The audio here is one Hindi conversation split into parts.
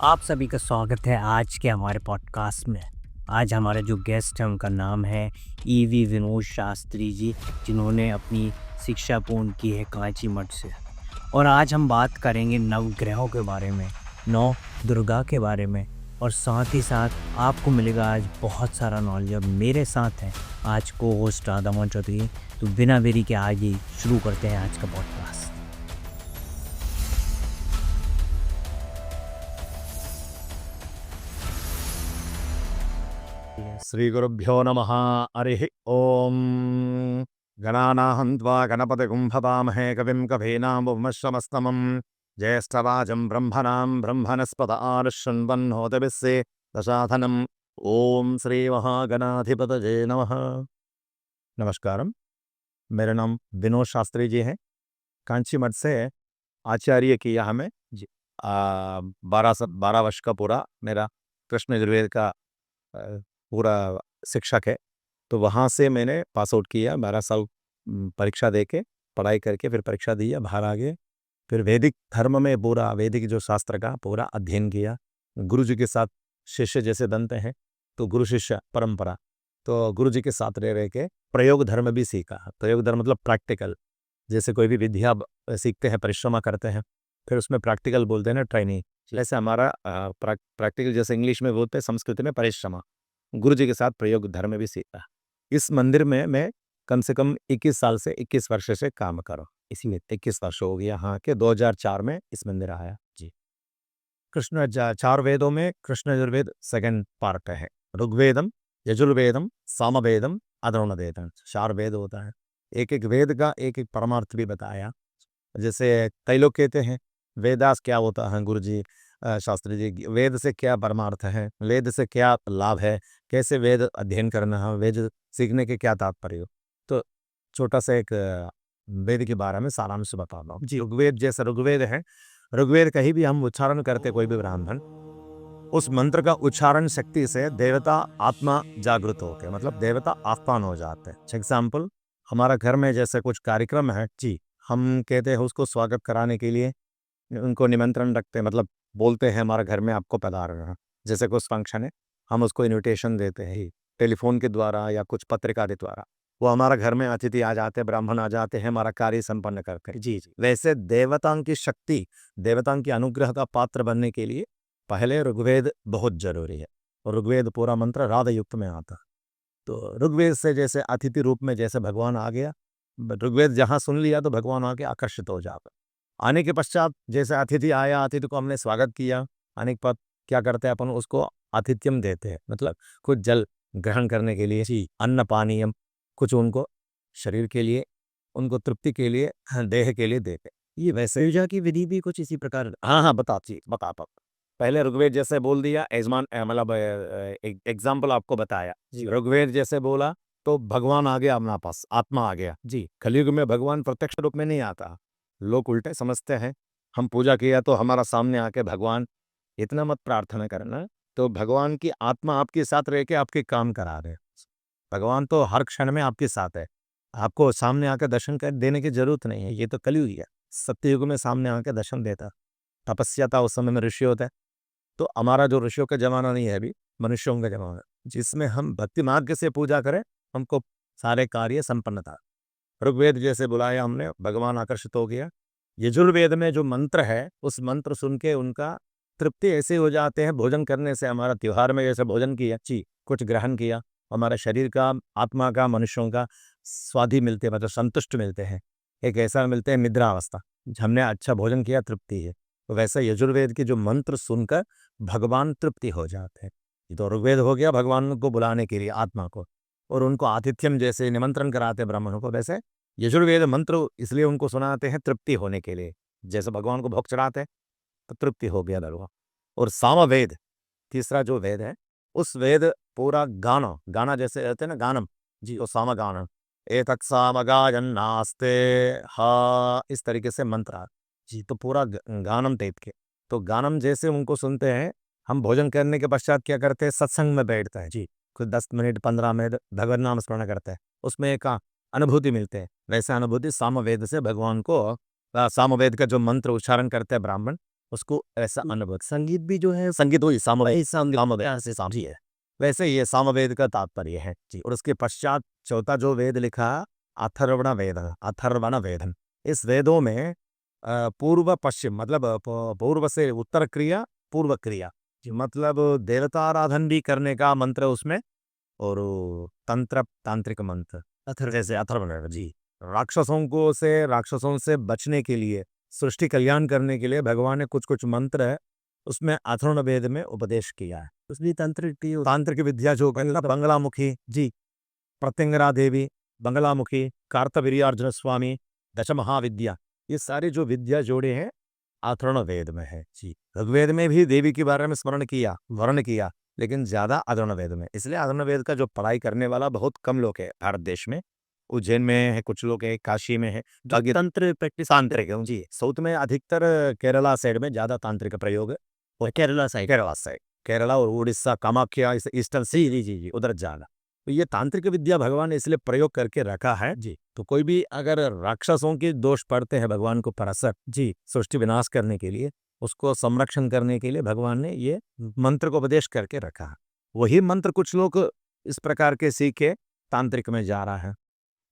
आप सभी का स्वागत है आज के हमारे पॉडकास्ट में। आज हमारे जो गेस्ट हैं उनका नाम है ईवी विनोद शास्त्री जी, जिन्होंने अपनी शिक्षा पूर्ण की है कांची मठ से। और आज हम बात करेंगे नवग्रहों के बारे में, नौ दुर्गा के बारे में, और साथ ही साथ आपको मिलेगा आज बहुत सारा नॉलेज। अब मेरे साथ हैं आज को होस्ट राधा चौधरी। तो बिना देरी के आगे शुरू करते हैं आज का पॉडकास्ट। श्रीगुरुभ्यो नमः। हरिः ओम। गणानाहं त्वा गणपतिगुं भवामहे कविं कवीनामुपमश्रमस्तमं ज्येष्ठराजं ब्रह्मणां ब्रह्मणस्पत आर्षण्वन्नोतभिस्से दशाधनम्। ओम श्री महागणाधिपतये नमः। नमस्कारम, मेरा नाम विनोद शास्त्री जी है। कांची मठ से आचार्य किया हमें जी। 12 वर्ष का पूरा मेरा कृष्ण यजुर्वेद का पूरा शिक्षक है। तो वहाँ से मैंने पास आउट किया, 12 साल परीक्षा दे के पढ़ाई करके फिर परीक्षा दी, बाहर आ गए। फिर वैदिक धर्म में पूरा वैदिक जो शास्त्र का पूरा अध्ययन किया। गुरु जी के साथ शिष्य जैसे बनते हैं तो गुरु शिष्य परंपरा, तो गुरु जी के साथ रह के प्रयोग धर्म भी सीखा। प्रयोग धर्म मतलब प्रैक्टिकल, जैसे कोई भी विद्या सीखते हैं, परिश्रम करते हैं, फिर उसमें प्रैक्टिकल बोलते हैं ना, ट्रेनिंग। जैसे हमारा प्रैक्टिकल जैसे इंग्लिश में बोलते हैं, संस्कृत में परिश्रम। गुरु जी के साथ प्रयोग धर्म भी सीखा। इस मंदिर में मैं कम से कम 21 साल से 21 वर्ष से काम कर रहा हूँ। इसीलिए 21 वर्ष हो गया। हाँ के 2004 में इस मंदिर आया जी। चार वेदों में कृष्ण यजुर्वेद सेकंड पार्ट है। ऋग्वेदम, यजुर्वेदम, सामवेदम, अथर्ववेदम, 4 वेद होता है। एक एक वेद का एक एक परमार्थ भी बताया। जैसे कई लोग कहते हैं वेदास क्या होता है गुरु जी, शास्त्री जी, वेद से क्या परमार्थ है, वेद से क्या लाभ है, कैसे वेद अध्ययन करना है, वेद सीखने के क्या तात्पर्य हो। तो छोटा सा एक वेद के बारे में सारांश बता रहा हूँ जी। ऋग्वेद जैसे ऋग्वेद है, ऋग्वेद कहीं भी हम उच्चारण करते कोई भी ब्राह्मण, उस मंत्र का उच्चारण शक्ति से देवता आत्मा जागृत होके, मतलब देवता आह्वान हो जाते हैं। एग्जाम्पल, हमारा घर में जैसे कुछ कार्यक्रम है जी, हम कहते हैं उसको स्वागत कराने के लिए उनको निमंत्रण रखते हैं, मतलब बोलते हैं हमारे घर में आपको पधारना है। जैसे कुछ फंक्शन है, हम उसको इनविटेशन देते हैं टेलीफोन के द्वारा या कुछ पत्रिका के द्वारा। वो हमारा घर में अतिथि आ जाते हैं, ब्राह्मण आ जाते हैं, हमारा कार्य संपन्न करते हैं जी जी। वैसे देवताओं की शक्ति, देवताओं की अनुग्रह का पात्र बनने के लिए पहले ऋग्वेद बहुत जरूरी है। और ऋग्वेद पूरा मंत्र राधा युक्त में आता है। तो ऋग्वेद से जैसे अतिथि रूप में जैसे भगवान आ गया, ऋग्वेद जहाँ सुन लिया तो भगवान आके आकर्षित हो जाता। आने के पश्चात जैसे अतिथि आया, अतिथि को हमने स्वागत किया, आने के बाद क्या करते हैं अपन उसको आतिथ्यम देते हैं, मतलब कुछ जल ग्रहण करने के लिए जी, अन्न पानीयम, कुछ उनको शरीर के लिए, उनको तृप्ति के लिए, देह के लिए देते। ये वैसे पूजा की विधि भी कुछ इसी प्रकार। हाँ हाँ बताता। पहले ऋग्वेद जैसे बोल दिया, यजमान मतलब एग्जाम्पल आपको बताया जी। ऋग्वेद जैसे बोला तो भगवान आ गया अपना पास, आत्मा आ गया जी। कलयुग में भगवान प्रत्यक्ष रूप में नहीं आता, लोग उल्टे समझते हैं। हम पूजा किया तो हमारा सामने आके भगवान, इतना मत प्रार्थना करना। तो भगवान की आत्मा आपके साथ रह के आपके काम करा रहे। भगवान तो हर क्षण में आपके साथ है, आपको सामने आकर दर्शन कर देने की जरूरत नहीं है। ये तो कलयुग है। सत्ययुग में सामने आकर दर्शन देता। तपस्या था उस समय में, ऋषि होता है। तो हमारा जो ऋषियों का जमाना नहीं है, अभी मनुष्यों का जमाना है, जिसमें हम भक्ति मार्ग से पूजा करें, हमको सारे कार्य संपन्न था। ऋग्वेद जैसे बुलाया हमने, भगवान आकर्षित हो गया। यजुर्वेद में जो मंत्र है, उस मंत्र सुन के उनका तृप्ति ऐसे हो जाते हैं। भोजन करने से, हमारा त्योहार में जैसे भोजन किया जी, कुछ ग्रहण किया, हमारे शरीर का, आत्मा का, मनुष्यों का स्वादि मिलते हैं, मतलब संतुष्ट मिलते हैं। एक ऐसा मिलते हैं निद्रा अवस्था, हमने अच्छा भोजन किया, तृप्ति है। तो वैसे यजुर्वेद के जो मंत्र सुनकर भगवान तृप्ति हो जाते हैं। ये तो ऋग्वेद हो गया भगवान को बुलाने के लिए, आत्मा को, और उनको आतिथ्यम जैसे निमंत्रण कराते ब्राह्मणों को, वैसे यजुर्वेद मंत्र इसलिए उनको सुनाते हैं तृप्ति होने के लिए। जैसे भगवान को भोग चढ़ाते हैं तो तृप्ति हो गया दरवा। और सामवेद, तीसरा जो वेद है, उस वेद पूरा गाना, गाना जैसे रहते हैं ना, गानम जी, वो साम गानम, एतत् सामगायन्नास्ते, हा, इस तरीके से मंत्र आ जी। तो पूरा गानम टाइप के, तो गानम जैसे उनको सुनते हैं। हम भोजन करने के पश्चात क्या करते हैं, सत्संग में बैठते हैं जी, कुछ 10 मिनट 15 मिनट भगवान नाम स्मरण करते हैं, उसमें एक अनुभूति मिलते हैं। वैसे अनुभूति सामवेद से भगवान को, सामवेद का जो मंत्र उच्चारण करते हैं ब्राह्मण, उसको ऐसा अनुभव। संगीत भी जो है, संगीत वही सामवेद, सामवेद से समझी है, वैसे ये सामवेद का तात्पर्य है जी। और उसके पश्चात चौथा जो वेद लिखा, अथर्वण वेद, अथर्वण वेद। इस वेदों में पूर्व पश्चिम मतलब पूर्व से उत्तर क्रिया, पूर्व क्रिया जी, मतलब देवता आराधन भी करने का मंत्र उसमें, और तंत्र तांत्रिक मंत्र जैसे अथर्वण जी। राक्षसों से बचने के लिए, सृष्टि कल्याण करने के लिए भगवान ने कुछ कुछ मंत्र है उसमें अथर्वण वेद में उपदेश किया है। उसमें तांत्रिक विद्या जो बंगलामुखी जी, प्रत्यंगरा देवी, बंगलामुखी, कार्तवीर्यार्जुन स्वामी, दश महाविद्या, ये सारी जो विद्या जोड़े हैं अथर्वण वेद में है जी। ऋग्वेद में भी देवी के बारे में स्मरण किया, वर्ण किया, लेकिन ज्यादा अथर्वण वेद में। इसलिए अथर्वण वेद का जो पढ़ाई करने वाला बहुत कम लोग है भारत देश में। उज्जैन में है कुछ लोग, है काशी में है, बाकी तंत्र प्रैक्टिस तांत्रिक है जी। साउथ में अधिकतर केरला साइड में ज्यादा तांत्रिक प्रयोग है, और केरला साइड केरला और उड़ीसा, कामाख्या, ईस्टर्न सी जी जी जी उधर जाना। तो ये तांत्रिक विद्या भगवान ने इसलिए प्रयोग करके रखा है जी। तो कोई भी अगर राक्षसों के दोष पड़ते हैं भगवान को पराशर जी, सृष्टि विनाश करने के लिए, उसको संरक्षण करने के लिए भगवान ने ये मंत्र को उपदेश करके रखा है। वही मंत्र कुछ लोग इस प्रकार के सीखे तांत्रिक में जा रहा है,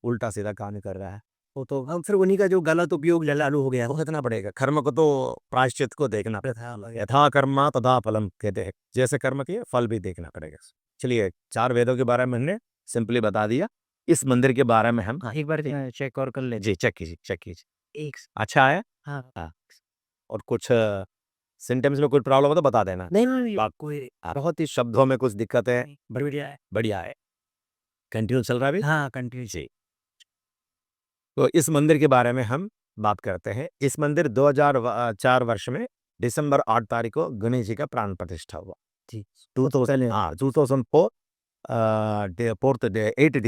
उल्टा सीधा काम कर रहा है। वो तो हम फिर उन्हीं का जो गलत उपयोग चालू हो गया, वो कितना पड़ेगा। कर्म को तो प्रायश्चित को देखना पड़ेगा, यथा कर्मा तथा फलम कहते हैं, जैसे कर्म किए फल भी देखना पड़ेगा। चलिए, 4 वेदों के बारे में हमने सिंपली बता दिया। इस मंदिर के बारे में हम एक बार चेक और कर ले जी चेक कीजिए। एक अच्छा है। हाँ और कुछ सिम्टम्स में कोई प्रॉब्लम हो तो बता देना। नहीं कोई बहुत ही शब्दों में कुछ दिक्कत है, बढ़िया है, कंटिन्यू चल रहा है अभी। हाँ कंटिन्यू जी। तो इस मंदिर के बारे में हम बात करते हैं। इस मंदिर 2004 वर्ष में दिसंबर 8 तारीख को गणेश जी का प्राण प्रतिष्ठा हुआ जी 2004 8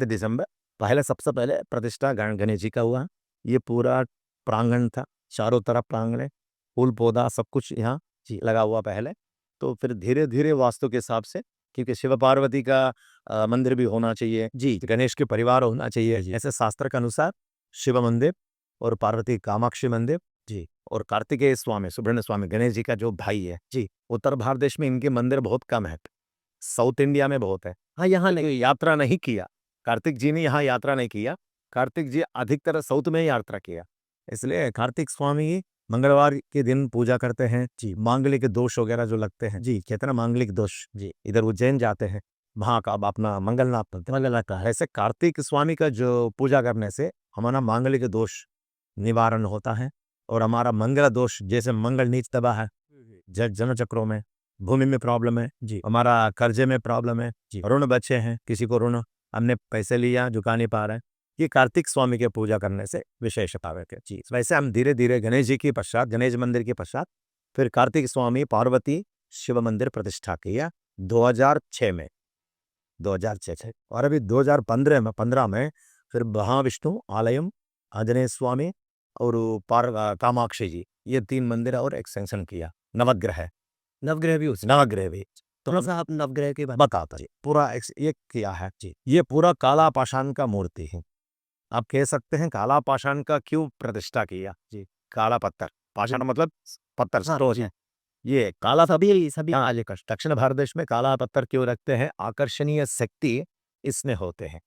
दिसंबर पहले, सबसे पहले प्रतिष्ठा गणेश जी का हुआ। ये पूरा प्रांगण था, चारों तरफ प्रांगण है, फूल पौधा सब कुछ यहाँ जी लगा हुआ पहले। तो फिर धीरे धीरे वास्तु के हिसाब से, क्योंकि शिव पार्वती का मंदिर भी होना चाहिए जी, गणेश के परिवार होना चाहिए, ऐसे शास्त्र के अनुसार शिव मंदिर और पार्वती कामाक्षी मंदिर जी, और कार्तिकेय स्वामी, सुब्रह्मण्य स्वामी, गणेश जी का जो भाई है जी। उत्तर भारत देश में इनके मंदिर बहुत कम है, साउथ इंडिया में बहुत है। हाँ, यहाँ नहीं यात्रा नहीं किया, कार्तिक जी ने यहाँ यात्रा नहीं किया। कार्तिक जी अधिकतर साउथ में ही यात्रा किया, इसलिए कार्तिक स्वामी मंगलवार के दिन पूजा करते हैं जी। मांगलिक दोष वगैरह जो लगते हैं जी, कहते हैं ना मांगलिक दोष जी, इधर उज्जैन जाते हैं, वहाँ का अब अपना मंगलनाथ का है। ऐसे कार्तिक स्वामी का जो पूजा करने से हमारा मांगलिक दोष निवारण होता है, और हमारा मंगल दोष, जैसे मंगल नीच तबाह है, जन्म चक्रों में, भूमि में प्रॉब्लम है जी, हमारा कर्जे में प्रॉब्लम है जी, ऋण बचे हैं, किसी को ऋण हमने पैसे लिया चुका नहीं पा रहे हैं, ये कार्तिक स्वामी के पूजा करने से विशेषता है जी। वैसे हम धीरे धीरे गणेश जी के पश्चात, गणेश मंदिर के पश्चात फिर कार्तिक स्वामी पार्वती शिव मंदिर प्रतिष्ठा किया 2006 में, 2006 और अभी 2015 में फिर महाविष्णु आलयम, आंजनेय स्वामी और कामाक्षी जी, ये 3 मंदिर और एक्सटेंशन किया। नवग्रह भी नवग्रह भी तो आप नवग्रह के बारे में बताता जी, पूरा ये किया है जी। ये पूरा काला पाषाण का मूर्ति है, आप कह सकते हैं काला पाषाण का क्यों प्रतिष्ठा किया जी। काला पत्थर, पाषाण मतलब पत्थर, स्टोन है। ये काला सभी आज दक्षिण भारत देश में काला पत्थर क्यों रखते हैं, आकर्षणीय शक्ति इसमें होते हैं,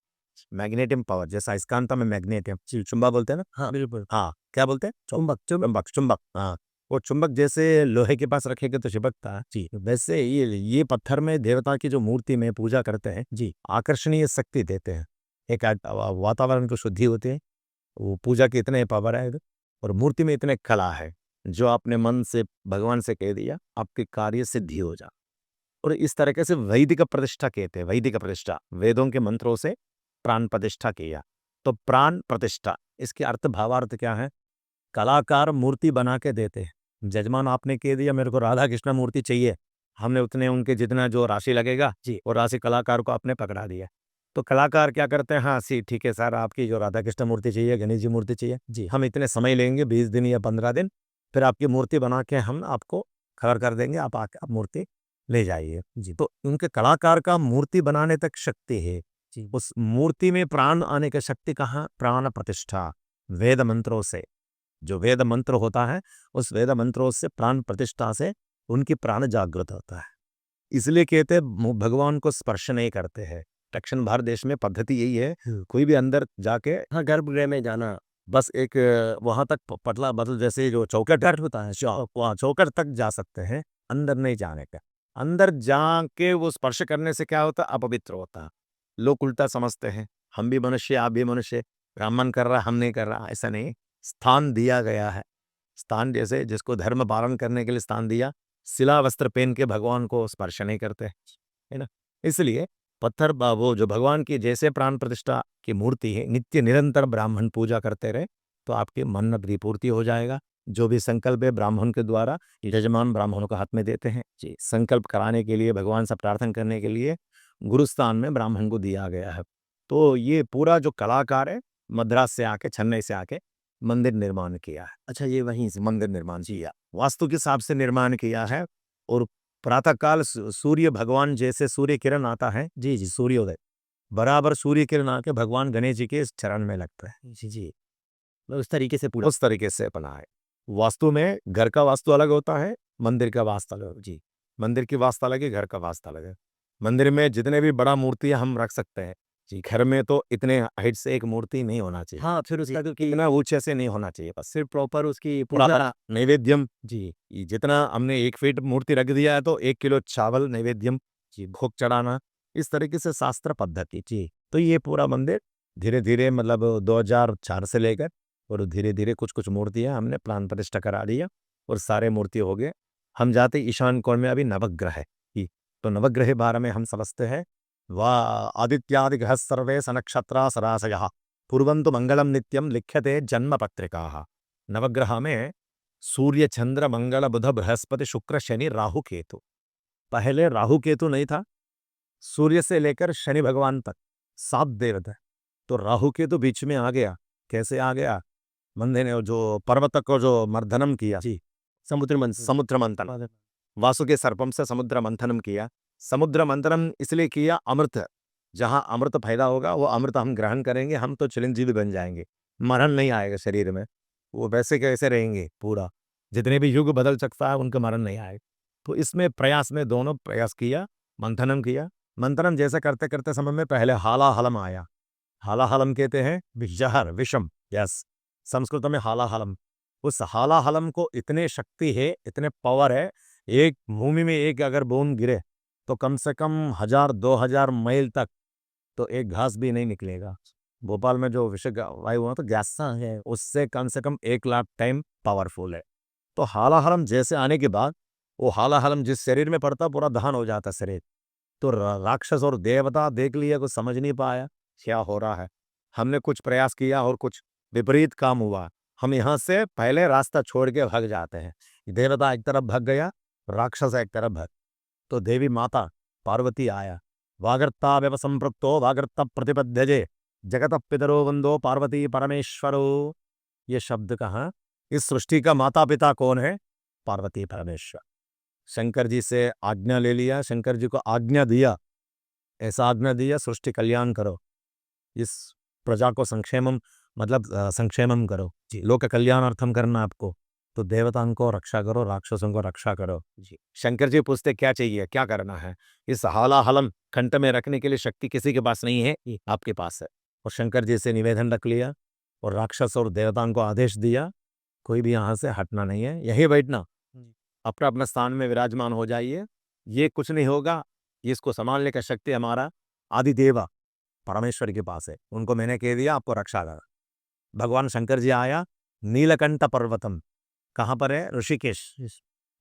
मैग्नेटियम पावर, जैसा अयस्कांत में मैग्नेटियम चुंबक बोलते हैं ना। हाँ बिल्कुल, हाँ क्या बोलते हैं, चुंबक हाँ। वो चुंबक जैसे लोहे के पास रखेंगे तो चिपकता जी, वैसे ये पत्थर में देवता की जो मूर्ति में पूजा करते हैं जी, आकर्षणीय शक्ति देते हैं, एक वातावरण को शुद्धि होती है। वो पूजा के इतने पावर है, और मूर्ति में इतने कला है, जो आपने मन से भगवान से कह दिया आपके कार्य सिद्धि हो जा। और इस तरीके से वैदिक प्रतिष्ठा कहते हैं, वैदिक प्रतिष्ठा, वेदों के मंत्रों से प्राण प्रतिष्ठा किया। तो प्राण प्रतिष्ठा इसके अर्थ भावार्थ क्या है, कलाकार मूर्ति बना के देते हैं। जजमान आपने कह दिया मेरे को राधा कृष्ण मूर्ति चाहिए, हमने उतने उनके जितना जो राशि लगेगा जी, और राशि कलाकार को आपने पकड़ा दिया। तो कलाकार क्या करते हैं, हाँ सी ठीक है सर, आपकी जो राधा कृष्ण मूर्ति चाहिए, गणेश जी मूर्ति चाहिए जी, हम इतने समय लेंगे 20 दिन या 15 दिन, फिर आपकी मूर्ति बना के हम आपको खबर कर देंगे, आप आके आप मूर्ति ले जाइए जी। तो उनके कलाकार का मूर्ति बनाने तक शक्ति है जी। उस मूर्ति में प्राण आने की शक्ति कहाँ, प्राण प्रतिष्ठा वेद मंत्रों से, जो वेद मंत्र होता है उस वेद मंत्रों से प्राण प्रतिष्ठा से उनकी प्राण जागृत होता है। इसलिए कहते हैं भगवान को स्पर्श नहीं करते हैं। दक्षिण भारत देश में पद्धति यही है, कोई भी अंदर जाके हाँ गर्भगृह में जाना बस एक वहां तक पतला मतलब जैसे जो चौखट होता है वहाँ चौखट तक जा सकते हैं, अंदर नहीं जाने का। अंदर जाके वो स्पर्श करने से क्या होता है, अपवित्र होता है। लोग उल्टा समझते हैं, हम भी मनुष्य आप भी मनुष्य, ब्राह्मण कर रहा हम नहीं कर रहा, ऐसा नहीं। स्थान दिया गया है, स्थान जैसे जिसको धर्म पालन करने के लिए स्थान दिया, शिला वस्त्र पहन के भगवान को स्पर्श नहीं करते, है ना। इसलिए पत्थर वो जो भगवान की जैसे प्राण प्रतिष्ठा की मूर्ति है, नित्य निरंतर ब्राह्मण पूजा करते रहे तो आपकी मन्नत भी पूर्ति हो जाएगा। जो भी संकल्प है ब्राह्मण के द्वारा यजमान ब्राह्मणों का हाथ में देते हैं जी, संकल्प कराने के लिए भगवान से प्रार्थना करने के लिए गुरुस्थान में ब्राह्मण को दिया गया है। तो ये पूरा जो कलाकार है मद्रास से आके चेन्नई से आके मंदिर निर्माण किया है। अच्छा, ये वहीं से मंदिर निर्माण किया, वास्तु के हिसाब से निर्माण किया है। और प्रातःकाल सूर्य भगवान जैसे सूर्य किरण आता है जी सूर्योदय बराबर सूर्य किरण आके भगवान गणेश जी के चरण में लगता है जी। उस तरीके से पूरा उस तरीके से बना है। वास्तु में घर का वास्तु अलग होता है, मंदिर का वास्तु अलग जी। मंदिर की वास्तु अलग है, घर का वास्तु अलग है। मंदिर में जितने भी बड़ा मूर्तियां हम रख सकते हैं जी, घर में तो इतने हाइट से एक मूर्ति नहीं होना चाहिए। हाँ, फिर उसका इतना ऊंचे से नहीं होना चाहिए, बस सिर्फ प्रॉपर उसकी पूरा नैवेद्यम जी। जितना हमने 1 फीट मूर्ति रख दिया है तो 1 किलो चावल नैवेद्यम जी भोग चढ़ाना, इस तरीके से शास्त्र पद्धति जी। तो ये पूरा मंदिर धीरे धीरे मतलब 2004 से लेकर और धीरे धीरे कुछ कुछ मूर्तियां हमने प्राण प्रतिष्ठा करा दिया और सारे मूर्ति हो गए। हम जाते ईशान कोण में अभी नवग्रह है, तो नवग्रह बारे में हम समझते हैं। वा आदित्यादिग्रह सर्वे सनक्षत्रा सरासयः पूर्वन्तु मंगलम नित्यम लिख्यते जन्म पत्रिका। नवग्रह में सूर्य चंद्र मंगल बुध बृहस्पति शुक्र शनि राहु केतु। पहले राहु केतु नहीं था, सूर्य से लेकर शनि भगवान तक 7 देवता, तो राहु केतु बीच में आ गया। कैसे आ गया, मंदे ने जो पर्वत को जो मर्दनम किया जी, समुद्र मंथन वासु के सर्पम से समुद्र मंथनम किया। समुद्र मंथनम इसलिए किया, अमृत जहां अमृत पैदा होगा वो अमृत हम ग्रहण करेंगे, हम तो चिरंजीवी बन जाएंगे, मरण नहीं आएगा शरीर में, वो वैसे कैसे रहेंगे पूरा, जितने भी युग बदल सकता है उनका मरण नहीं आएगा। तो इसमें प्रयास में दोनों प्रयास किया, मंथनम किया। मंथनम जैसे करते करते समय में पहले हालाहलम आया। हालाहलम कहते हैं जहर विषम, यस संस्कृत में हालाहलम। उस हालाहलम को इतने शक्ति है, इतने पावर है, एक भूमि में एक अगर बूंद गिरे तो कम से कम 1000-2000 मील तक तो एक घास भी नहीं निकलेगा। भोपाल में जो विषय वायु हुआ तो गैस है, उससे कम से कम 1 लाख टाइम पावरफुल है। तो हालाहलम जैसे आने के बाद वो हालाहलम जिस शरीर में पड़ता पूरा दहन हो जाता शरीर। तो राक्षस और देवता देख लिया, कुछ समझ नहीं पाया क्या हो रहा है। हमने कुछ प्रयास किया और कुछ विपरीत काम हुआ, हम यहाँ से पहले रास्ता छोड़ के भाग जाते हैं। देवता एक तरफ भाग गया, राक्षस एक तरफ भाग, तो देवी माता पार्वती आया। वागर्ता व्यव संपृक्तो वागर्ता प्रतिपद्यजे जगत पितरो वंदो पार्वती परमेश्वरो। ये शब्द कहाँ, इस सृष्टि का माता पिता कौन है, पार्वती परमेश्वर। शंकर जी से आज्ञा ले लिया, शंकर जी को आज्ञा दिया, ऐसा आज्ञा दिया सृष्टि कल्याण करो, इस प्रजा को संक्षेमम मतलब संक्षेमम करो जी, लोक कल्याणार्थम करना आपको, तो देवताओं को रक्षा करो, राक्षसों को रक्षा करो जी। शंकर जी पूछते क्या चाहिए, क्या करना है। इस हालाहलम कंठ में रखने के लिए शक्ति किसी के पास नहीं है, आपके पास है। और शंकर जी से निवेदन रख लिया और राक्षस और देवताओं को आदेश दिया, कोई भी यहाँ से हटना नहीं है, यहीं बैठना, अपना अपना स्थान में विराजमान हो जाइए, ये कुछ नहीं होगा, इसको संभालने का शक्ति हमारा आदिदेवा परमेश्वर के पास है, उनको मैंने कह दिया आपको रक्षा कर। भगवान शंकर जी आया, नीलकंठ पर्वतम कहाँ पर है, ऋषिकेश।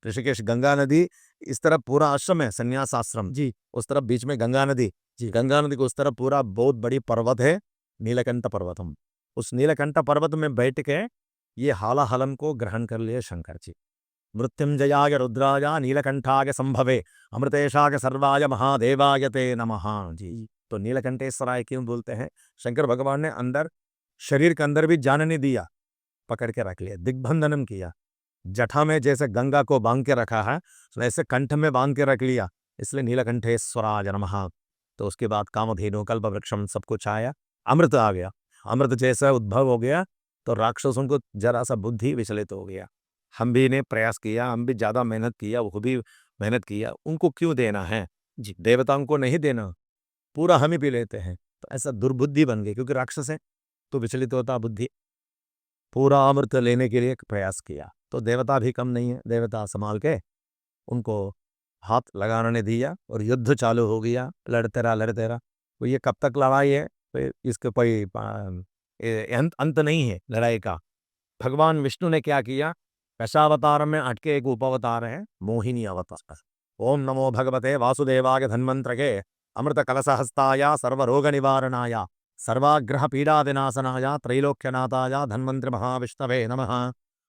ऋषिकेश गंगा नदी इस तरफ पूरा आश्रम है, संन्यास आश्रम जी, उस तरफ बीच में गंगा नदी जी, गंगा नदी को उस तरफ पूरा बहुत बड़ी पर्वत है नीलकंठ पर्वतम। उस नीलकंठ पर्वत में बैठ के ये हालाहलम को ग्रहण कर लिए शंकर जी। मृत्युंजयाय रुद्राय नीलकंठाय संभवे अमृतेशाय सर्वाय महादेवाय ते नमः जी। तो नीलकंठेश्वराय क्यों बोलते हैं, शंकर भगवान ने अंदर शरीर के अंदर भी जाने नहीं दिया, पकड़ के रख लिया, दिग्बंधनम किया। जटा में जैसे गंगा को बांध के रखा है वैसे कंठ में बांध के रख लिया, इसलिए नीलकंठेश्वराय नमः। तो उसके बाद कामधेनु कल्पवृक्षम सब कुछ आया, अमृत आ गया, अमृत जैसा उद्भव हो गया, तो राक्षसों को जरा सा बुद्धि विचलित हो गया। हम भी ने प्रयास किया, हम भी ज़्यादा मेहनत किया, वो भी मेहनत किया, उनको क्यों देना है? जी, देवताओं को नहीं देना, पूरा हम ही पी लेते हैं। तो ऐसा दुर्बुद्धि बन गई, क्योंकि राक्षस है तो विचलित होता बुद्धि। पूरा अमृत लेने के लिए एक प्रयास किया, तो देवता भी कम नहीं है, देवता संभाल के उनको हाथ लगाने नहीं दिया और युद्ध चालू हो गया। लड़ते रहा। तो ये कब तक लड़ाई है? तो इसका कोई अंत नहीं है लड़ाई का। भगवान विष्णु ने क्या किया? दशावतार में हटके एक उपअवतार है, मोहिनी अवतार। ओम नमो भगवते वासुदेवाय धन्वंतरके अमृत कलशहस्ताय सर्वरोग निवारणाय सर्वाग्रह पीड़ा विनाशनाय त्रैलोक्यनाथाय धन्वंतरि महाविष्णवे नमः।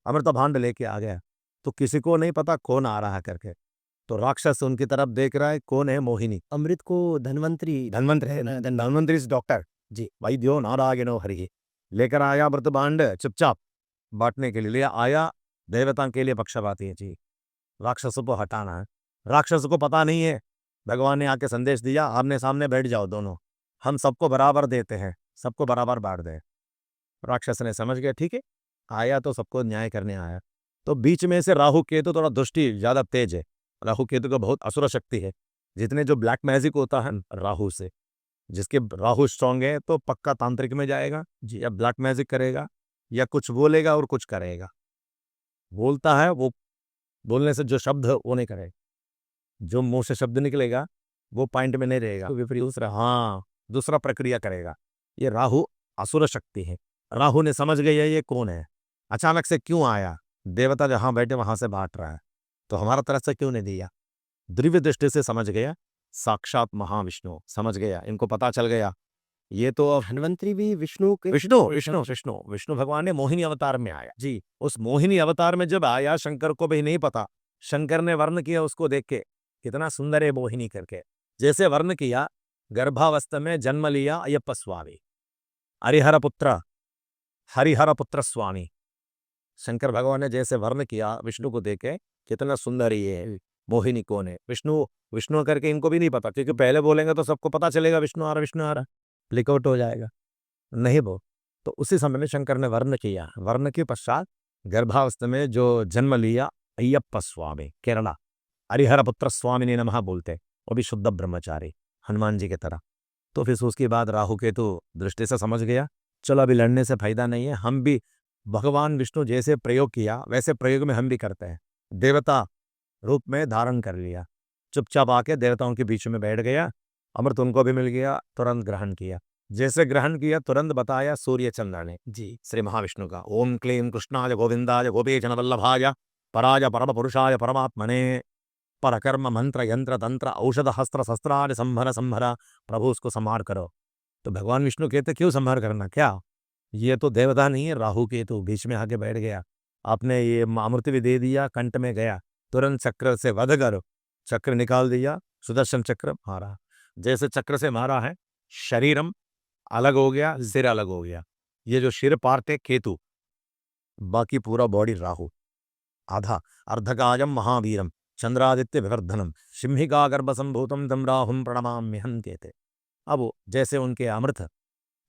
अमृत भांड लेके आ गया, तो किसी को नहीं पता कौन आ रहा है करके। तो राक्षस उनकी तरफ देख रहा है, कौन है? मोहिनी। अमृत को धन्वंतरी धन्वंतरि इज डॉक्टर जी, वैद्यो नारायणो हरि। लेकर आया अमृत भांड, चुपचाप बांटने के लिए ले आया। देवता के लिए पक्षपाती है जी, राक्षसों को हटाना है। राक्षस को पता नहीं है, भगवान ने आके संदेश दिया, आमने सामने बैठ जाओ दोनों, हम सबको बराबर देते हैं, सबको बराबर बांट दे। राक्षस ने समझ गया, ठीक है, आया तो सबको न्याय करने आया। तो बीच में से राहु केतु थोड़ा दुष्टि ज्यादा तेज है। राहु केतु का बहुत असुर शक्ति है। जितने जो ब्लैक मैजिक होता है राहु से, जिसके राहु स्ट्रांग है तो पक्का तांत्रिक में जाएगा जी, या ब्लैक मैजिक करेगा, या कुछ बोलेगा और कुछ करेगा। बोलता है वो, बोलने से जो शब्द वो नहीं करेगा, जो मुंह से शब्द निकलेगा वो पॉइंट में नहीं रहेगा, तो विपरीत दूसरा प्रक्रिया करेगा। ये राहु असुर शक्ति है। राहु ने समझ गया ये कौन है, अचानक से क्यों आया, देवता जहां बैठे वहां से बांट रहा है, तो हमारा तरफ से क्यों नहीं दिया। दिव्य दृष्टि से समझ गया, साक्षात महाविष्णु समझ गया, इनको पता चल गया ये तो धन्वंतरी भी विष्णु के विष्णु भगवान ने मोहिनी अवतार में आया जी। उस मोहिनी अवतार में जब आया, शंकर को भी नहीं पता, शंकर ने वर्ण किया उसको देख के, कितना सुंदर है मोहिनी करके। जैसे वर्ण किया, गर्भावस्था में जन्म लिया अय्यप्पा स्वामी, हरिहर पुत्र स्वामी। शंकर भगवान ने जैसे वर्ण किया विष्णु को देखे, कितना सुंदर ये है, मोहिनी कौन है? विष्णु। विष्णु करके इनको भी नहीं पता, क्योंकि पहले बोलेंगे तो सबको पता चलेगा विष्णु आ रहा, ब्लिकआउट हो जाएगा, नहीं वो। तो उसी समय में शंकर ने वर्ण किया, वर्ण के पश्चात गर्भावस्था में जो जन्म लिया अय्यप्पा स्वामी, केरला हरिहर पुत्र स्वामी ने नमः बोलते, वो भी शुद्ध ब्रह्मचारी हनुमान जी की तरह। तो फिर उसके बाद राहु केतु दृष्टि से समझ गया, चलो अभी लड़ने से फायदा नहीं है, हम भी भगवान विष्णु जैसे प्रयोग किया वैसे प्रयोग में हम भी करते हैं। देवता रूप में धारण कर लिया, चुपचाप आके देवताओं के बीच में बैठ गया। अमृत उनको भी मिल गया, तुरंत ग्रहण किया। जैसे ग्रहण किया तुरंत बताया सूर्य चंद्र ने जी, श्री महाविष्णु का। ओम क्लीं कृष्णाय गोविंदाय गोपीजन वल्लभाय पराय परम पुरुषाय परमात्मने परकर्म मंत्र यंत्र तंत्र औषध हस्त्र शस्त्रार्य संभर संभरा, प्रभु उसको संहार करो। तो भगवान विष्णु कहते क्यों संहार करना, क्या ये तो देवता नहीं है, राहु केतु बीच में आके बैठ गया। आपने ये अमृत भी दे दिया, कंठ में गया, तुरंत चक्र से वध करो, चक्र निकाल दिया, सुदर्शन चक्र मारा। जैसे चक्र से मारा है, शरीरम अलग हो गया, सिर अलग हो गया। ये जो सिर पार्ट है केतु, बाकी पूरा बॉडी राहु। आधा अर्धकायम महावीरम चंद्रादित्य विवर्धनम सिंहिका गर्भ संभूतम तम राहुम प्रणमाम्यहम कहते। अब जैसे उनके अमृत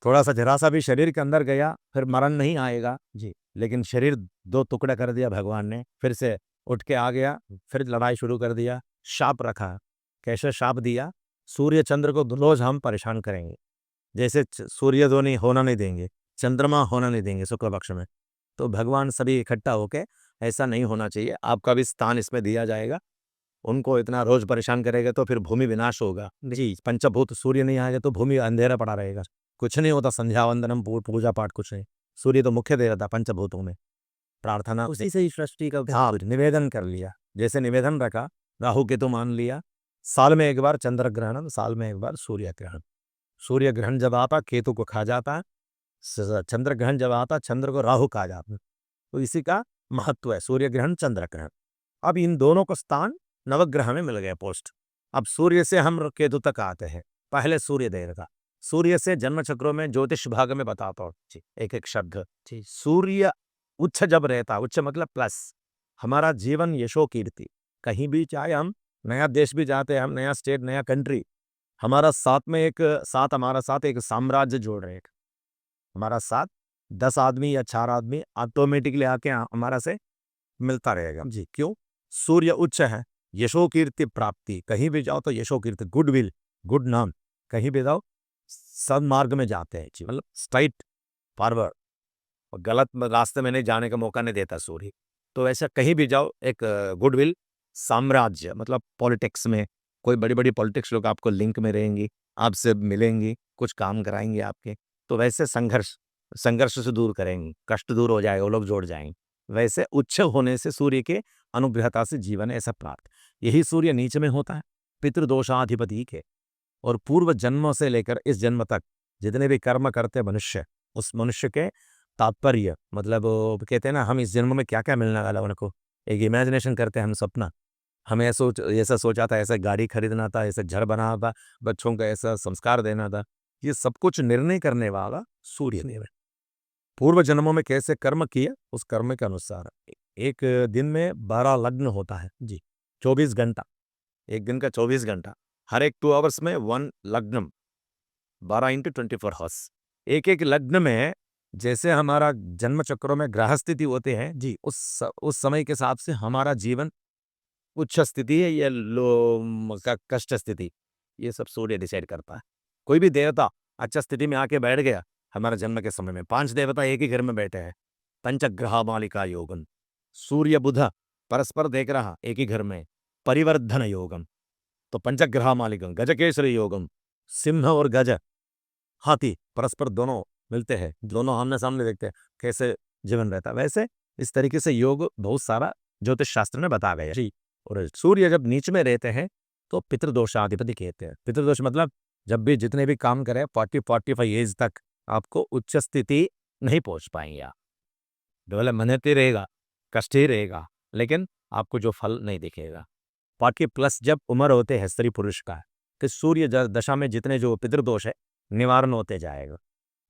थोड़ा सा जरा सा भी शरीर के अंदर गया, फिर मरण नहीं आएगा जी, लेकिन शरीर दो टुकड़ा कर दिया भगवान ने, फिर से उठ के आ गया, फिर लड़ाई शुरू कर दिया। शाप रखा, कैसे शाप दिया? सूर्य चंद्र को रोज हम परेशान करेंगे, जैसे सूर्य तो नहीं होना नहीं देंगे, चंद्रमा होना नहीं देंगे शुक्ल पक्ष में। तो भगवान सभी इकट्ठा होके, ऐसा नहीं होना चाहिए, आपका भी स्थान इसमें दिया जाएगा। उनको इतना रोज परेशान करेगा तो फिर भूमि विनाश होगा जी। पंचभूत सूर्य नहीं आएगा तो भूमि अंधेरा पड़ा रहेगा, कुछ नहीं होता, संध्या वंदनम पूजा पाठ कुछ नहीं। सूर्य तो मुख्य देवता पंचभूतों में, प्रार्थना उसी से ही सृष्टि का हाँ निवेदन कर लिया। जैसे निवेदन रखा, राहु केतु मान लिया, साल में एक बार चंद्र ग्रहण, साल में एक बार सूर्य ग्रहण। सूर्य ग्रहण जब आता केतु को खा जाता, चंद्र ग्रहण जब आता चंद्र को राहु खा जाता। तो इसी का महत्व है, सूर्य ग्रहण चंद्र ग्रहण। अब इन दोनों को स्थान नवग्रह में मिल गए पोस्ट। अब सूर्य से हम केतु तक आते हैं। पहले सूर्य देव का, सूर्य से जन्म चक्रों में ज्योतिष भाग में बताता हूँ एक एक शब्द। सूर्य उच्च जब रहता, उच्च मतलब प्लस, हमारा जीवन यशो कीर्ति, कहीं भी चाहे हम नया देश भी जाते हैं, हम नया स्टेट नया कंट्री, हमारा साथ में एक साथ हमारा साथ एक साम्राज्य जोड़ रहे, हमारा साथ 10 आदमी या 4 आदमी ऑटोमेटिकली आके हमारा से मिलता रहेगा। जी, क्यों? सूर्य उच्च है, यशो कीर्ति प्राप्ति, कहीं भी जाओ तो यशो कीर्ति, गुडविल, गुड नाम, कहीं भी जाओ सन्मार्ग में जाते हैं जी, मतलब स्ट्राइट फॉरवर्ड, और गलत रास्ते में नहीं जाने का मौका नहीं देता सूर्य। तो ऐसा कहीं भी जाओ एक गुडविल, साम्राज्य मतलब पॉलिटिक्स में कोई बड़ी-बड़ी पॉलिटिक्स लोग आपको लिंक में रहेंगी, आपसे मिलेंगी, कुछ काम कराएँगे आपके। तो वैसे संघर्ष संघर्ष से दूर करेंगी, कष्ट दूर हो जाएगा, वो लोग जुड़ जाएँगे। वैसे उच्च होने से सूर्य के अनुग्रहता से जीवन ऐसा प्राप्त। यही सूर्य नीच में होता है, पितृदोषाधिपति के, और पूर्व जन्मों से लेकर इस जन्म तक जितने भी कर्म करते मनुष्य, उस मनुष्य के तात्पर्य मतलब वो कहते हैं ना, हम इस जन्म में क्या-क्या मिलने वाला है उनको, एक इमेजिनेशन करते हैं हम सपना। हमें ऐसा सोचा था, ऐसा गाड़ी खरीदना था, ऐसा घर बनाना था, बच्चों को ऐसा संस्कार देना था। ये सब कुछ निर्णय करने वाला सूर्य देव है। पूर्व जन्मों में कैसे कर्म किए, उस कर्म के अनुसार एक दिन में 12 लग्न होता है। जी, 24 घंटा, एक दिन का 24 घंटा, हर एक 2 आवर्स में 1 लग्नम, 12 इंटू 24 हॉर्स। एक-एक लग्न में जैसे हमारा जन्म चक्रों में ग्रह स्थिति होते हैं जी, उस समय के हिसाब से हमारा जीवन उच्च स्थिति है या कष्ट स्थिति, ये सब सूर्य डिसाइड करता है। कोई भी देवता अच्छा स्थिति में आके बैठ गया हमारे जन्म के समय में, 5 देवता एक ही घर में बैठे हैं, पंचग्रह मालिका योगन, सूर्य बुध परस्पर देख रहा एक ही घर में, परिवर्धन योगम, तो पंचग्रह मालिकम, गजकेसरी योगम, सिंह और गज हाथी परस्पर दोनों मिलते हैं, दोनों आमने सामने देखते हैं, कैसे जीवन रहता है। वैसे इस तरीके से योग बहुत सारा ज्योतिष शास्त्र में बताया गया है जी। और सूर्य जब नीच में रहते हैं तो पितृदोषाधिपति कहते हैं। पितृदोष मतलब जब भी जितने भी काम करें 40-45 एज तक आपको उच्च स्थिति नहीं पहुंच पाएंगे आप, केवल मेहनत ही रहेगा, कष्ट ही रहेगा, लेकिन आपको जो फल नहीं दिखेगा। 40+ जब उम्र होते हैं स्त्री पुरुष का, तो सूर्य दशा में जितने जो पितृदोष है निवारण होते जाएगा।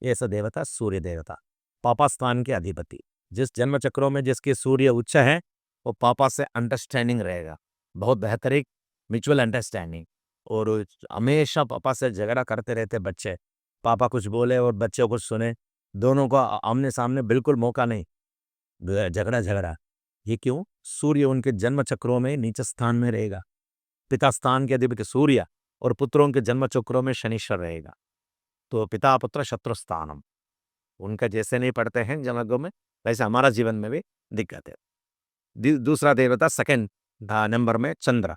ये ऐसा देवता सूर्य देवता, पापा स्थान के अधिपति, जिस जन्म चक्रों में जिसके सूर्य उच्च है वो पापा से अंडरस्टैंडिंग रहेगा, बहुत बेहतरीन म्यूचुअल अंडरस्टैंडिंग, और हमेशा पापा से झगड़ा करते रहते बच्चे, पापा कुछ बोले और बच्चे कुछ सुने, दोनों को आमने सामने बिल्कुल मौका नहीं, झगड़ा झगड़ा। ये क्यों? सूर्य उनके जन्म चक्रों में नीच स्थान में रहेगा, पिता स्थान के अधिपति सूर्य, और पुत्रों के जन्म चक्रों में शनिश्चर रहेगा। तो पिता पुत्र शत्रु स्थानम, उनका जैसे नहीं पढ़ते हैं जन्मों में, वैसे हमारा जीवन में भी दिक्कत है। दूसरा देवता सेकंड नंबर में चंद्र,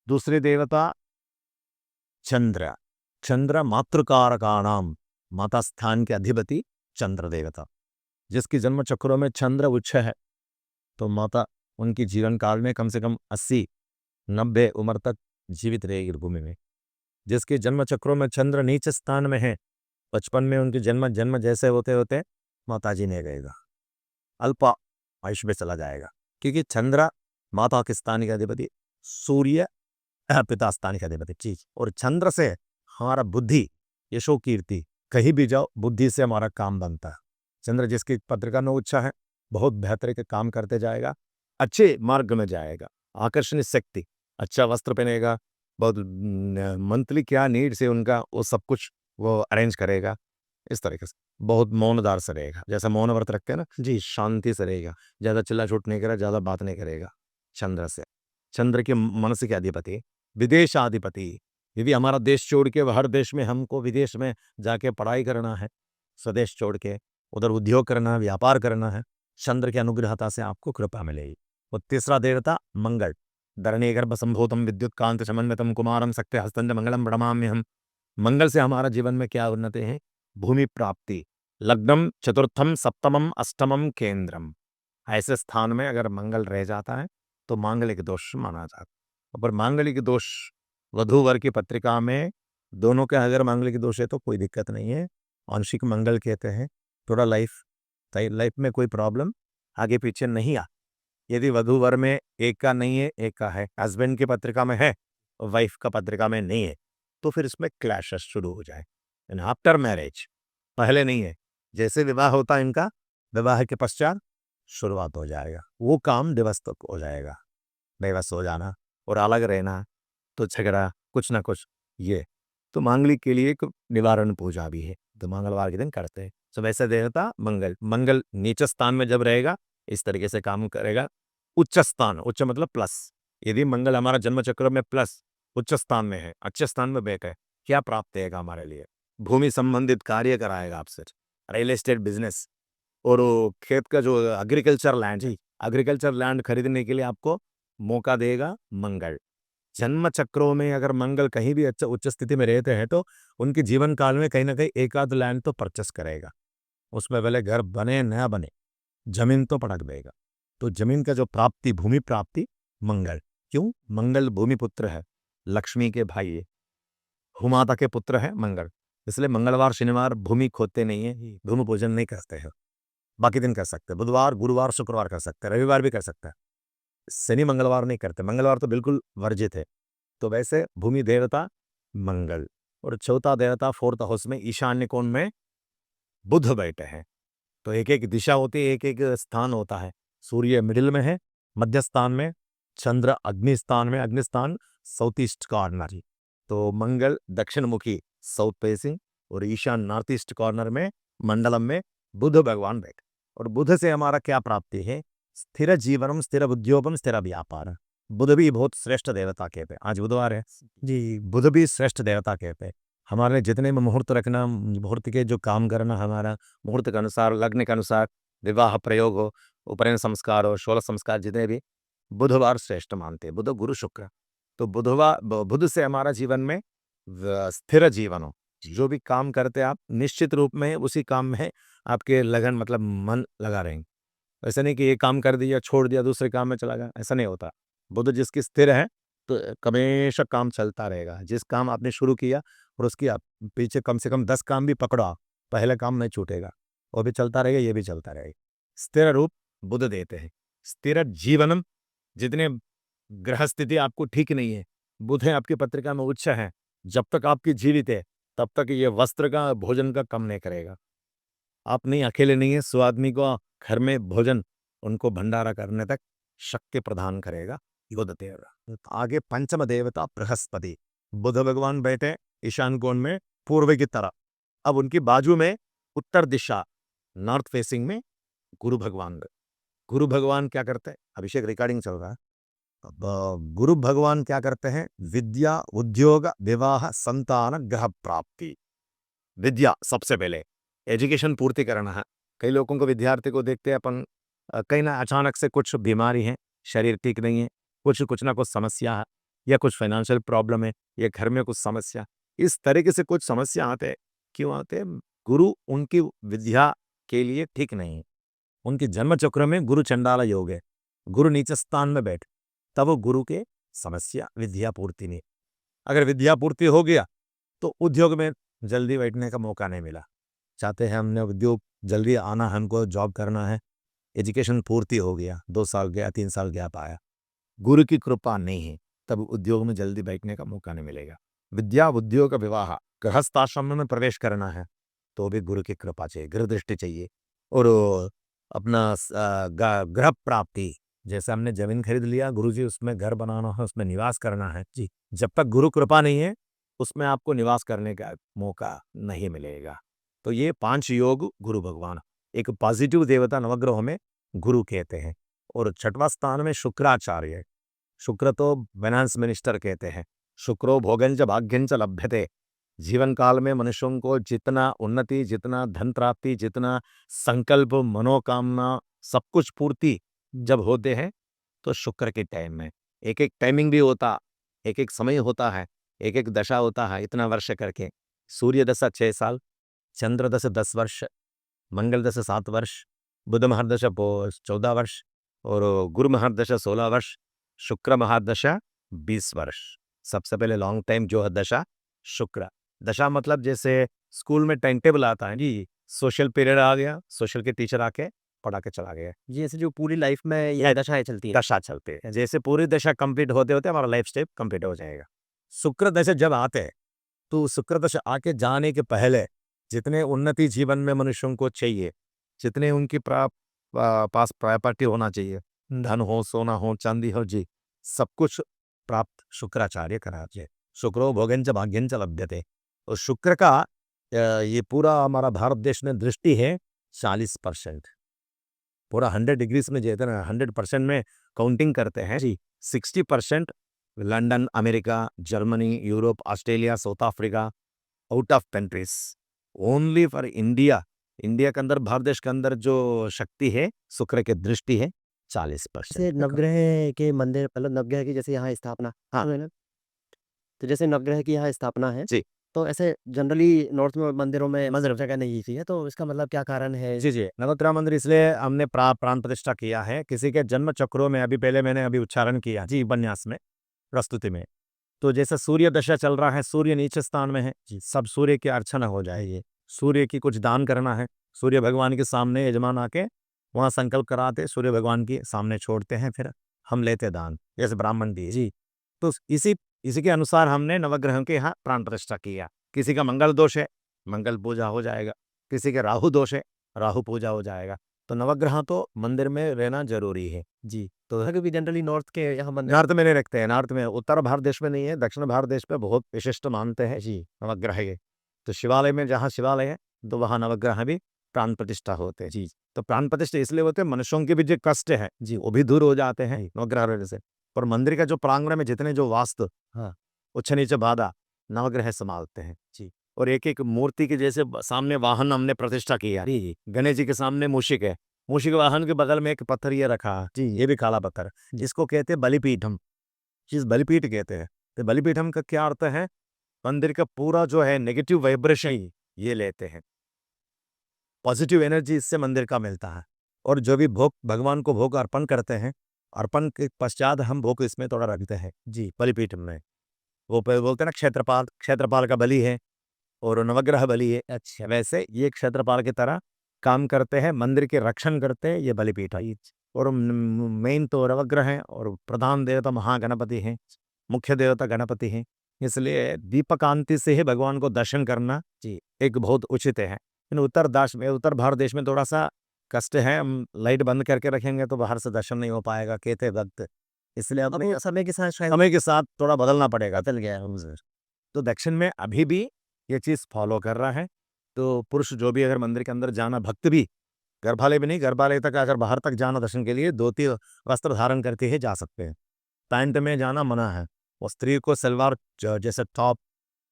दूसरे देवता चंद्र, चंद्र मातृकारकाणाम, माता स्थान के अधिपति चंद्र देवता, जिसकी जन्म चक्रों में चंद्र उच्च है तो माता उनकी जीवन काल में कम से कम 80-90 उम्र तक जीवित रहेगी भूमि में। जिसके जन्म चक्रों में चंद्र नीच स्थान में है, बचपन में उनके जन्म जन्म जैसे होते होते माता जी ने गएगा, अल्पा आयुष में चला जाएगा, क्योंकि चंद्र माता के स्थान के अधिपति, सूर्य पिता स्थान के अधिपति चीज, और चंद्र से हमारा बुद्धि यशो कीर्ति, कहीं भी जाओ बुद्धि से हमारा काम बनता है। चंद्र जिसकी पत्रिका में उच्च है बहुत बेहतर के काम करते जाएगा, अच्छे मार्ग में जाएगा, आकर्षण शक्ति, अच्छा वस्त्र पहनेगा, बहुत मंथली क्या नीड से उनका वो सब कुछ वो अरेंज करेगा, इस तरीके से बहुत मौनदार से रहेगा, जैसा मौन व्रत रखते हैं ना जी, शांति से रहेगा, ज़्यादा चिल्ला छूट नहीं करेगा, ज़्यादा बात नहीं करेगा। चंद्र से, चंद्र के मनस्य के अधिपति, विदेशाधिपति, यदि हमारा देश छोड़ के हर देश में हमको विदेश में जाके पढ़ाई करना है, स्वदेश छोड़ के उधर उद्योग करना है, व्यापार करना है, चंद्र के अनुग्रहता से आपको कृपा मिलेगी। और तीसरा देवता मंगल, धरणी गर्भ संभूतम विद्युत कांत समन्वितम कुमारम शक्ति हस्तंज मंगलम प्रणमाम्य हम। मंगल से हमारा जीवन में क्या उन्नति है? भूमि प्राप्ति, लग्नम चतुर्थम सप्तमम अष्टमम केंद्रम, ऐसे स्थान में अगर मंगल रह जाता है तो मांगलिक दोष माना जाता है। पर मांगलिक दोष वधू वर की पत्रिका में दोनों के अगर मांगलिक दोष है तो कोई दिक्कत नहीं है, आंशिक मंगल कहते हैं, थोड़ा लाइफ में कोई प्रॉब्लम आगे पीछे नहीं आ। यदि वधू वर में एक का नहीं है एक का है, हस्बैंड की पत्रिका में है वाइफ का पत्रिका में नहीं है, तो फिर इसमें क्लैशेस शुरू हो जाए। एंड आफ्टर मैरिज, पहले नहीं है, जैसे विवाह होता है इनका, विवाह के पश्चात शुरुआत हो जाएगा, वो काम दिवस तक हो जाएगा। बेबस हो जाना और अलग रहना, तो झगड़ा कुछ ना कुछ ये। तो मांगलिक के लिए एक निवारण पूजा भी है, तो मंगलवार के दिन करते हैं। तो वैसे देवता मंगल, मंगल नीच स्थान में जब रहेगा इस तरीके से काम करेगा। उच्च स्थान, उच्च मतलब प्लस, यदि मंगल हमारा जन्म चक्र में प्लस उच्च स्थान में है, अच्छे स्थान में बैठे, क्या प्राप्त देगा हमारे लिए? भूमि संबंधित कार्य कराएगा आपसे, रियल एस्टेट बिजनेस, और वो खेत का जो एग्रीकल्चर लैंड है, एग्रीकल्चर लैंड खरीदने के लिए आपको मौका देगा मंगल। जन्म चक्रों में अगर मंगल कहीं भी अच्छा उच्च स्थिति में रहते हैं तो उनके जीवन काल में कहीं ना कहीं एक आध लैंड तो परचेस करेगा। उसमें भले घर बने न बने, जमीन तो पटक देगा। तो जमीन का जो प्राप्ति, भूमि प्राप्ति, मंगल। क्यों? मंगल भूमि पुत्र है, लक्ष्मी के भाई है, भूमाता के पुत्र है मंगल। इसलिए मंगलवार शनिवार भूमि खोदते नहीं है, भूमि पूजन नहीं करते हैं। बाकी दिन कर सकते हैं, बुधवार गुरुवार शुक्रवार कर सकते हैं, रविवार भी कर सकते हैं। शनि मंगलवार नहीं करते, मंगलवार तो बिल्कुल वर्जित है। तो वैसे भूमि देवता मंगल, और चौथा देवता फोर्थ हाउस में ईशान्य कोण में बुध बैठे हैं। तो एक एक दिशा होती है, एक एक स्थान होता है। सूर्य मिडिल में है, मध्य स्थान में, चंद्र अग्नि स्थान में, अग्नि स्थान साउथ ईस्ट कॉर्नर। तो मंगल दक्षिण मुखी साउथ फेसिंग, और ईशान नॉर्थ ईस्ट कॉर्नर में मंडलम में बुध भगवान बैठे। और बुध से हमारा क्या प्राप्ति है? स्थिर जीवनम, स्थिर उद्योगम, स्थिर व्यापार। बुध भी बहुत श्रेष्ठ देवता कहते हैं, आज बुधवार है जी, बुध भी श्रेष्ठ देवता कहते हैं। हमारे जितने में मुहूर्त रखना, मुहूर्त के जो काम करना, हमारा मुहूर्त के अनुसार, लग्न के अनुसार विवाह प्रयोग हो, उपनयन संस्कार हो, षोलश संस्कार, जितने भी बुधवार श्रेष्ठ मानते हैं, बुध गुरु शुक्र। तो बुध से हमारा जीवन में स्थिर जीवन हो, जो भी काम करते आप निश्चित रूप में उसी काम में आपके लगन मतलब मन लगा रहेंगे। ऐसा नहीं कि ये काम कर दिया छोड़ दिया दूसरे काम में चला गया, ऐसा नहीं होता। बुध जिसकी स्थिर है तो हमेशा काम चलता रहेगा। जिस काम आपने शुरू किया और उसकी आप पीछे कम से कम 10 काम भी पकड़ो आप, पहले काम नहीं छूटेगा, वो भी चलता रहेगा, ये भी चलता रहेगा। स्थिर रूप बुध देते हैं। स्थिर जीवनम, जितने ग्रह स्थिति आपको ठीक नहीं है, बुध है आपकी पत्रिका में उच्च है, जब तक आपकी जीवित है तब तक ये वस्त्र का भोजन का कम नहीं करेगा। आप नहीं अकेले नहीं है, 100 आदमी को घर में भोजन उनको भंडारा करने तक शक्ति प्रदान करेगा बुध देवता। आगे पंचम देवता बृहस्पति, बुध भगवान बैठे ईशान कोण में पूर्व की तरफ। अब उनकी बाजू में उत्तर दिशा नॉर्थ फेसिंग में गुरु भगवान। गुरु भगवान क्या करते हैं? अभिषेक रिकॉर्डिंग चल रहा है। अब गुरु भगवान क्या करते हैं? विद्या, उद्योग, विवाह, संतान, ग्रह प्राप्ति। विद्या सबसे पहले एजुकेशन पूर्ति करना है। कई लोगों को, विद्यार्थी को देखते हैं अपन, कहीं ना अचानक से कुछ बीमारी है, शरीर ठीक नहीं है, कुछ ना कुछ समस्या है, या कुछ फाइनेंशियल प्रॉब्लम है, या घर में कुछ समस्या, इस तरीके से कुछ समस्या आते हैं। क्यों आते हैं? गुरु उनकी विद्या के लिए ठीक नहीं है। उनके जन्म चक्र में गुरु चंडाला योग है, गुरु नीच स्थान में बैठ, तब वो गुरु के समस्या विद्या पूर्ति नहीं। अगर विद्या पूर्ति हो गया तो उद्योग में जल्दी बैठने का मौका नहीं मिला। चाहते हैं हमने उद्योग जल्दी आना, हमको जॉब करना है, एजुकेशन पूर्ति हो गया, 2 साल गया, 3 साल गया पाया, गुरु की कृपा नहीं है, तब उद्योग में जल्दी बैठने का मौका नहीं मिलेगा। विद्या, उद्योग, विवाह, गृहस्थ आश्रम में प्रवेश करना है तो भी गुरु की कृपा चाहिए, गृह दृष्टि चाहिए। और अपना ग्रह प्राप्ति, जैसे हमने जमीन खरीद लिया, गुरु जी उसमें घर बनाना है, उसमें निवास करना है जी, जब तक गुरु कृपा नहीं है उसमें आपको निवास करने का मौका नहीं मिलेगा। तो ये 5 योग गुरु भगवान, एक पॉजिटिव देवता नवग्रहों में गुरु कहते हैं। और छठवां स्थान में शुक्राचार्य। शुक्र तो फाइनेंस मिनिस्टर कहते हैं। शुक्रो भोगंच भाग्यंच लभ्यते। जीवन काल में मनुष्यों को जितना उन्नति, जितना धन प्राप्ति, जितना संकल्प, मनोकामना, सब कुछ पूर्ति जब होते हैं तो शुक्र के टाइम में। एक एक टाइमिंग भी होता, एक एक समय होता है, एक एक दशा होता है, इतना वर्ष करके। सूर्य दशा 6 साल, चंद्र दशा 10 वर्ष, मंगल दशा 7 वर्ष, बुध महादशा 14 वर्ष, और गुरु महादशा 16 वर्ष, शुक्र महादशा 20 वर्ष। सबसे पहले लॉन्ग टाइम जो है दशा शुक्र दशा, मतलब जैसे स्कूल में टाइम टेबल आता है जी, सोशल पीरियड आ गया, सोशल के टीचर आके पढ़ा के चला गया, जैसे जो पूरी लाइफ में ये दशाएं चलती है। दशा चलते हैं। जैसे पूरी दशा कंप्लीट होते होते हमारा लाइफ स्टेप कंप्लीट हो जाएगा। शुक्र दशा जब आते हैं तो शुक्र दशा आके जाने के पहले जितने उन्नति जीवन में मनुष्यों को चाहिए, जितने उनकी पास प्रॉपर्टी होना चाहिए, धन हो, सोना हो, चांदी हो जी, सब कुछ प्राप्त शुक्राचार्य कराचे। शुक्रो भोगंच भाग्यंच लभ्यते। और शुक्र का ये पूरा हमारा भारत देश में दृष्टि है 40%। पूरा 100 डिग्रीज में जो है ना 100% में काउंटिंग करते हैं जी। 60% London, America, Germany, Europe, Australia, south Africa, out of countries. Only for India, India के अंदर, भारत देश के अंदर जो शक्ति है शुक्र की दृष्टि है 40%। जैसे नवग्रह के मंदिर, मतलब नवग्रह की जैसे यहाँ स्थापना हाँ। है ना, तो जैसे नवग्रह की यहाँ स्थापना है, जी तो ऐसे जनरली नॉर्थ में मंदिरों में मंदिर जगह नहीं थी है, तो इसका मतलब क्या कारण है? जी जी, नवग्रह मंदिर इसलिए हमने प्राण प्रतिष्ठा किया है। किसी के जन्म चक्रों में, अभी पहले मैंने अभी उच्चारण किया जी उपन्यास में, प्रस्तुति में, तो जैसे सूर्य दशा चल रहा है, सूर्य नीचे स्थान में है जी, सब सूर्य की अर्चना हो जाएगी। सूर्य की कुछ दान करना है, सूर्य भगवान के सामने यजमान आके वहाँ संकल्प कराते, सूर्य भगवान के सामने छोड़ते हैं, फिर हम लेते दान, जैसे ब्राह्मण दिए जी। तो इसी इसी के अनुसार हमने नवग्रहों के यहाँ प्राण प्रतिष्ठा किया। किसी का मंगल दोष है, मंगल पूजा हो जाएगा। किसी के राहु दोष है, राहु पूजा हो जाएगा। तो नवग्रह तो मंदिर में रहना जरूरी है जी। तो यहाँ भी जनरली नॉर्थ के यहाँ मंदिर नॉर्थ में नहीं रखते हैं, नॉर्थ में, उत्तर भारत देश में नहीं है, दक्षिण भारत देश में बहुत विशिष्ट मानते हैं जी नवग्रह के। तो शिवालय में जहाँ शिवालय है तो वहाँ नवग्रह भी प्राण प्रतिष्ठा होते हैं जी। तो प्राण प्रतिष्ठा इसलिए होते हैं, मनुष्यों के भी जो कष्ट है जी वो भी दूर हो जाते हैं नवग्रह रहने से। पर मंदिर का जो प्रांगण में जितने जो वास्तु, हाँ, उच्च नीचे बाधा, नवग्रह संभालते हैं जी। और एक एक मूर्ति के जैसे सामने वाहन हमने प्रतिष्ठा किया जी। गणेश जी के सामने मूषिक है, मूषिक वाहन के बगल में एक पत्थर ये रखा जी, ये भी काला पत्थर, जिसको कहते हैं बलिपीठम, जिस बलिपीठ कहते हैं। तो बलिपीठम का क्या अर्थ है? मंदिर का पूरा जो है नेगेटिव वाइब्रेशन ये लेते हैं, पॉजिटिव एनर्जी इससे मंदिर का मिलता है। और जो भी भोग भगवान को भोग अर्पण करते हैं, अर्पण के पश्चात हम भोग इसमें थोड़ा रखते हैं जी बलिपीठम में। वो बोलते हैं ना क्षेत्रपाल, क्षेत्रपाल का बलि है और नवग्रह बलि है। अच्छा, वैसे ये क्षेत्रपाल की तरह काम करते हैं, मंदिर के रक्षण करते हैं ये बलिपीठ है। और मेन तो नवग्रह है और प्रधान देवता महागणपति हैं, मुख्य देवता गणपति हैं। इसलिए दीपकांति से ही भगवान को दर्शन करना जी एक बहुत उचित है। इन उत्तर भारत देश में थोड़ा सा कष्ट है, हम लाइट बंद करके रखेंगे तो बाहर से दर्शन नहीं हो पाएगा कहते वक्त। इसलिए अपने समय के साथ शायद समय के साथ थोड़ा बदलना पड़ेगा, बदल गया है हमसे। तो दक्षिण में अभी भी ये चीज़ फॉलो कर रहा है। तो पुरुष जो भी अगर मंदिर के अंदर जाना, भक्त भी, गर्भालय भी नहीं, गर्भालय तक अगर बाहर तक जाना दर्शन के लिए धोती वस्त्र धारण करके ही जा सकते हैं। पैंट में जाना मना है। और स्त्री को सलवार जैसे टॉप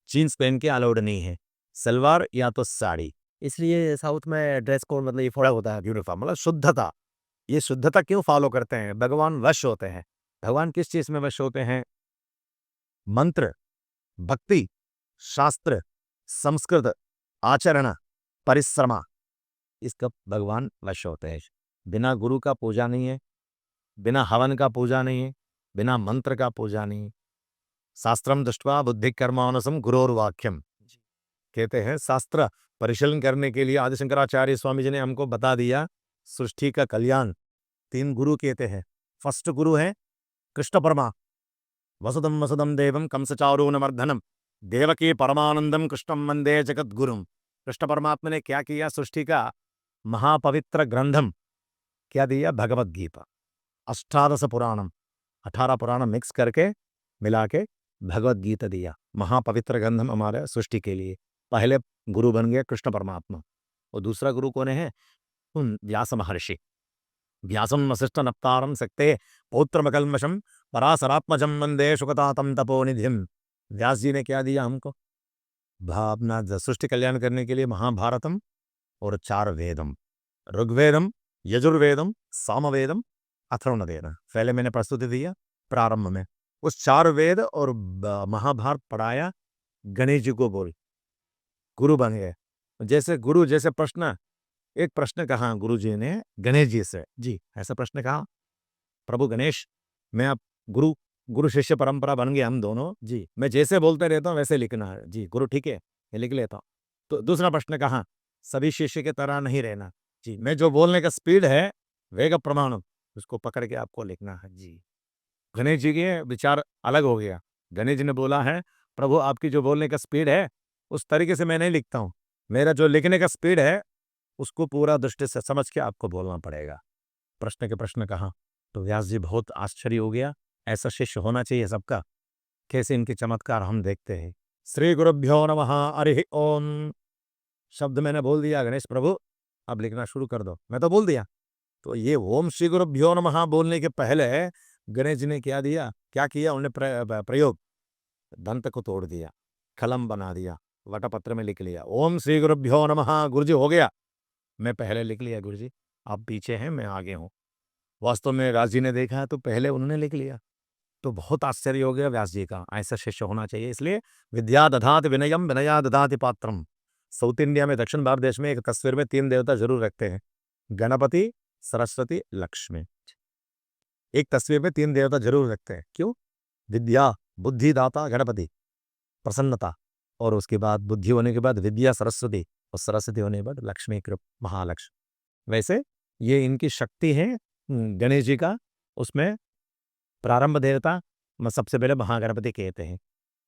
जीन्स पहन के अलाउड नहीं है, सलवार या तो साड़ी। इसलिए साउथ में ड्रेस कोड मतलब ये फॉलो होता है। यूनिफॉर्म मतलब शुद्धता। ये शुद्धता क्यों फॉलो करते हैं? भगवान वश होते हैं। भगवान किस चीज में वश होते हैं? मंत्र, भक्ति, शास्त्र, संस्कृत, आचरण, परिश्रमा, इसका भगवान वश होते हैं। बिना गुरु का पूजा नहीं है, बिना हवन का पूजा नहीं है, बिना मंत्र का पूजा नहीं है। शास्त्रम दृष्ट्वा बुद्धि कर्मानुसम गुरोर्वाक्यम, कहते हैं शास्त्र परिशीलन करने के लिए आदि शंकराचार्य स्वामी जी ने हमको बता दिया सृष्टि का कल्याण। 3 गुरु कहते हैं। फर्स्ट गुरु है कृष्ण परमा, वसुदम वसुदम देवम कंसचारूणमर्दनम, देवकी परमानंदम कृष्णम वंदे जगत गुरुम। कृष्ण परमात्मा ने क्या किया? सृष्टि का महापवित्र ग्रंथम क्या दिया? भगवत गीता। 18 पुराणम, 18 पुराण मिक्स करके मिला के भगवत गीता दिया, महापवित्र ग्रंथम हमारे सृष्टि के लिए। पहले गुरु बन गए कृष्ण परमात्मा। और दूसरा गुरु कौन है? व्यास महर्षि। व्यासम वसिष्ठ नप्तारम सकते पौत्रमकल्मषम पराशरात्मजम वंदे सुखतातम तपोनिधिम। व्यास जी ने क्या दिया हमको? भावना सृष्टि कल्याण करने के लिए महाभारतम और 4 वेदम, ऋग्वेदम, यजुर्वेदम, सामवेदम, अथर्ववेदम। पहले मैंने प्रस्तुति दिया प्रारंभ में। उस 4 वेद और महाभारत पढ़ाया, गणेश जी को बोल, गुरु बन गए। जैसे गुरु जैसे प्रश्न, एक प्रश्न कहा गुरु जी ने गणेश जी से जी, ऐसा प्रश्न कहा, प्रभु गणेश मैं अब गुरु गुरु शिष्य परंपरा बन गए हम दोनों जी, मैं जैसे बोलते रहता हूँ वैसे लिखना है जी। गुरु ठीक है, ये लिख लेता हूँ। तो दूसरा प्रश्न कहा, सभी शिष्य की तरह नहीं रहना जी, मैं जो बोलने का स्पीड है वेग प्रमाण उसको पकड़ के आपको लिखना है जी। गणेश जी के विचार अलग हो गया। गणेश जी ने बोला है, प्रभु आपकी जो बोलने का स्पीड है उस तरीके से मैं नहीं लिखता हूँ, मेरा जो लिखने का स्पीड है उसको पूरा दृष्टि से समझ के आपको बोलना पड़ेगा। प्रश्न के प्रश्न कहा तो व्यास जी बहुत आश्चर्य हो गया। ऐसा शिष्य होना चाहिए सबका। कैसे इनके चमत्कार हम देखते हैं। श्री गुरुभ्यो नमः हरि ओम। शब्द मैंने बोल दिया गणेश प्रभु, अब लिखना शुरू कर दो। मैं तो बोल दिया। तो ये ओम श्री गुरुभ्यो नमः बोलने के पहले गणेश जी ने क्या दिया, क्या किया? उन्होंने प्रयोग, दंत को तोड़ दिया, कलम बना दिया, वटपत्र में लिख लिया ओम श्री गुरुभ्यो नमः। गुरुजी हो गया, मैं पहले लिख लिया गुरुजी, आप पीछे हैं, मैं आगे हूँ। वास्तव में व्यास जी ने देखा तो पहले उन्होंने लिख लिया, तो बहुत आश्चर्य हो गया व्यास जी का। ऐसा शिष्य होना चाहिए। इसलिए विद्या दधाति विनयम विनया दधाति पात्रम। साउथ इंडिया में, दक्षिण भारत देश में एक तस्वीर में 3 देवता जरूर रखते हैं, गणपति, सरस्वती, लक्ष्मी। एक तस्वीर में 3 देवता जरूर रखते हैं। क्यों? विद्या, बुद्धिदाता गणपति, प्रसन्नता, और उसके बाद बुद्धि होने के बाद विद्या सरस्वती, और सरस्वती होने के बाद लक्ष्मी, कृप, महालक्ष्मी। वैसे ये इनकी शक्ति है गणेश जी का। उसमें प्रारंभ देवता सबसे पहले महागणपति कहते हैं।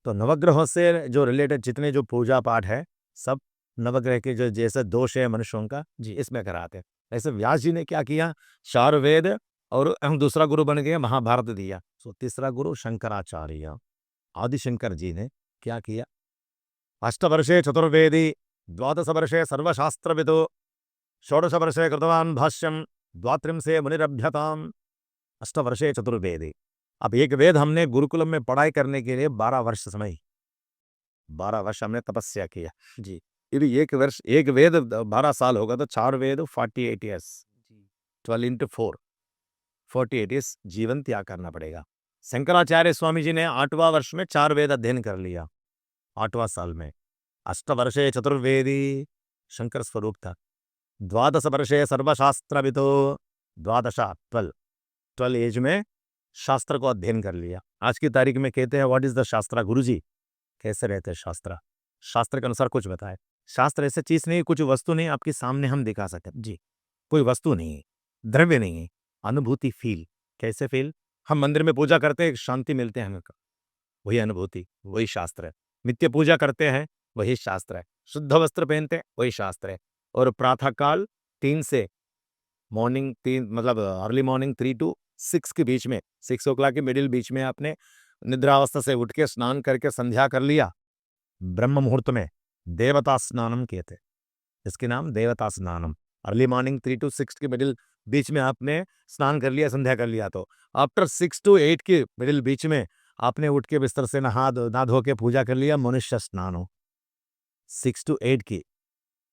तो नवग्रहों से जो रिलेटेड जितने जो पूजा पाठ है, सब नवग्रह के जो जैसे दोष है मनुष्यों का जी, इसमें कराते हैं। ऐसे व्यास जी ने क्या किया, 4 वेद, और हम दूसरा गुरु बन गए, महाभारत दिया। तो तीसरा गुरु शंकराचार्य आदिशंकर जी ने क्या किया, अष्टवर्षे चतुर्वेदी, द्वादश वर्षे सर्वशास्त्रविदो, षोडश वर्षे कृतवान भाष्यम, द्वात्रिंशे मुनिरभ्यताम। अष्टवर्षे चतुर्वेदी। अब एक वेद हमने गुरुकुलम में पढ़ाई करने के लिए 12 वर्ष समय, 12 वर्ष हमने तपस्या किया जी। यदि एक वर्ष, एक वेद 12 साल होगा तो 4 वेद 48 ईयर्स, 12 इंटू 4, 48 ईयर्स जीवन त्याग करना पड़ेगा। शंकराचार्य स्वामी जी ने 8वां वर्ष में 4 वेद अध्ययन कर लिया, 8वां साल में। अष्टवर्षे चतुर्वेदी शंकर स्वरूप था। द्वादश वर्षे सर्वशास्त्रविदो, द्वादश 12 एज में शास्त्र को अध्ययन कर लिया। आज की तारीख में कहते हैं व्हाट इज द शास्त्र, गुरुजी कैसे रहते हैं शास्त्र, शास्त्र के अनुसार कुछ बताए। शास्त्र ऐसे चीज नहीं, कुछ वस्तु नहीं आपके सामने हम दिखा सकते जी, कोई वस्तु नहीं है, द्रव्य नहीं है, अनुभूति, फील। कैसे फील? हम मंदिर में पूजा करते हैं, शांति मिलते हैं हमें, वही अनुभूति, वही शास्त्र है। नित्य पूजा करते हैं, वही शास्त्र है। शुद्ध वस्त्र पहनते हैं, वही शास्त्र है। और प्रातःकाल 3 से मॉर्निंग 3 मतलब अर्ली मॉर्निंग 3 to 6 के बीच में, 6 o'clock के मिडिल बीच में आपने निद्रावस्था से उठ के स्नान करके संध्या कर लिया, ब्रह्म मुहूर्त में देवता स्नानम कहते हैं, इसके नाम देवता स्नानम। अर्ली मॉर्निंग 3 to 6 के मिडिल बीच में आपने स्नान कर लिया, संध्या कर लिया, तो आफ्टर 6 to 8 के मिडिल बीच में आपने उठ के बिस्तर से नहा धो के पूजा कर लिया, मनुष्य स्नान हो। 6 to 8 के